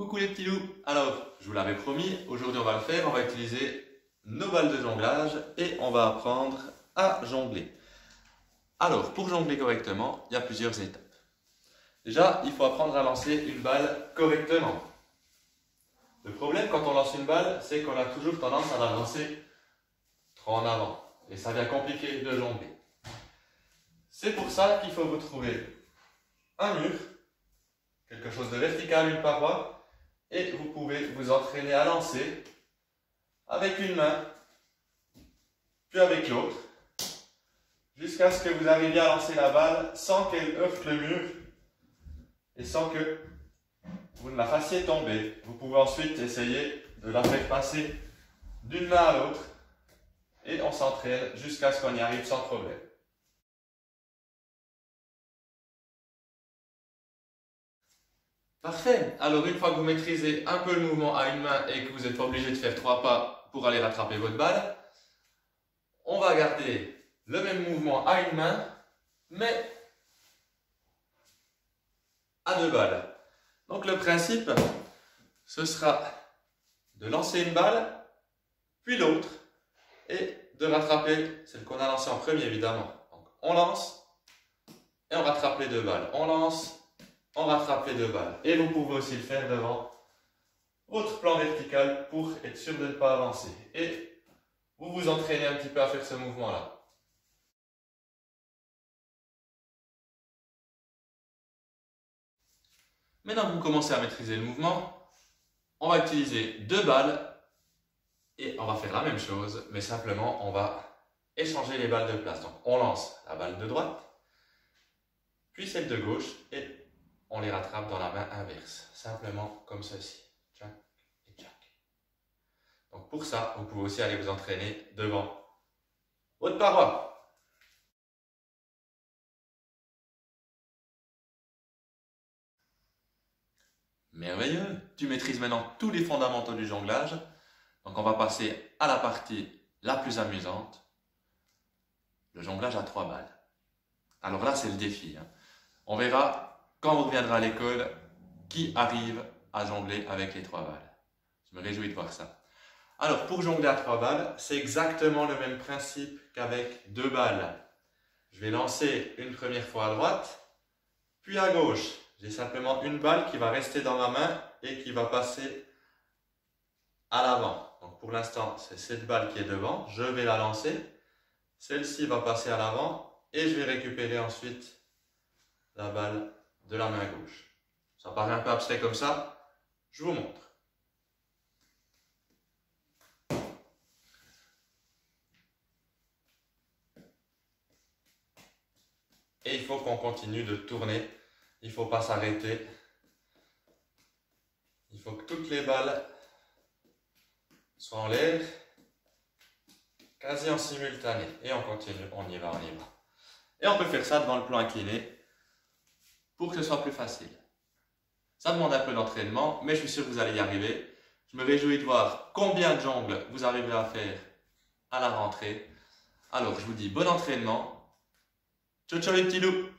Coucou les petits loups. Alors, je vous l'avais promis, aujourd'hui on va le faire, on va utiliser nos balles de jonglage et on va apprendre à jongler. Alors, pour jongler correctement, il y a plusieurs étapes. Déjà, il faut apprendre à lancer une balle correctement. Le problème quand on lance une balle, c'est qu'on a toujours tendance à la lancer trop en avant. Et ça devient compliqué de jongler. C'est pour ça qu'il faut vous trouver un mur, quelque chose de vertical, une paroi, et vous pouvez vous entraîner à lancer avec une main, puis avec l'autre, jusqu'à ce que vous arriviez à lancer la balle sans qu'elle heurte le mur et sans que vous ne la fassiez tomber. Vous pouvez ensuite essayer de la faire passer d'une main à l'autre et on s'entraîne jusqu'à ce qu'on y arrive sans problème. Parfait. Alors une fois que vous maîtrisez un peu le mouvement à une main et que vous n'êtes pas obligé de faire 3 pas pour aller rattraper votre balle, on va garder le même mouvement à une main, mais à 2 balles. Donc le principe, ce sera de lancer une balle, puis l'autre, et de rattraper celle qu'on a lancée en premier évidemment. Donc on lance, et on rattrape les 2 balles. On lance, on rattrape les 2 balles. Et vous pouvez aussi le faire devant votre plan vertical pour être sûr de ne pas avancer. Et vous vous entraînez un petit peu à faire ce mouvement-là. Maintenant que vous commencez à maîtriser le mouvement, on va utiliser 2 balles et on va faire la même chose, mais simplement on va échanger les balles de place. Donc on lance la balle de droite, puis celle de gauche et on les rattrape dans la main inverse, simplement comme ceci. Tchac et tchac. Donc pour ça, vous pouvez aussi aller vous entraîner devant votre paroi. Merveilleux! Tu maîtrises maintenant tous les fondamentaux du jonglage. Donc on va passer à la partie la plus amusante, le jonglage à 3 balles. Alors là, c'est le défi. On verra quand vous reviendrez à l'école qui arrive à jongler avec les 3 balles. Je me réjouis de voir ça. Alors pour jongler à 3 balles, c'est exactement le même principe qu'avec 2 balles. Je vais lancer une première fois à droite, puis à gauche. J'ai simplement une balle qui va rester dans ma main et qui va passer à l'avant. Donc pour l'instant, c'est cette balle qui est devant. Je vais la lancer. Celle-ci va passer à l'avant et je vais récupérer ensuite la balle de la main gauche. Ça paraît un peu abstrait comme ça. Je vous montre. Et il faut qu'on continue de tourner. Il ne faut pas s'arrêter. Il faut que toutes les balles soient en l'air, quasi en simultané. Et on continue, on y va, on y va. Et on peut faire ça devant le plan incliné pour que ce soit plus facile. Ça demande un peu d'entraînement, mais je suis sûr que vous allez y arriver. Je me réjouis de voir combien de jongles vous arriverez à faire à la rentrée. Alors, je vous dis bon entraînement. Ciao, ciao les petits loups!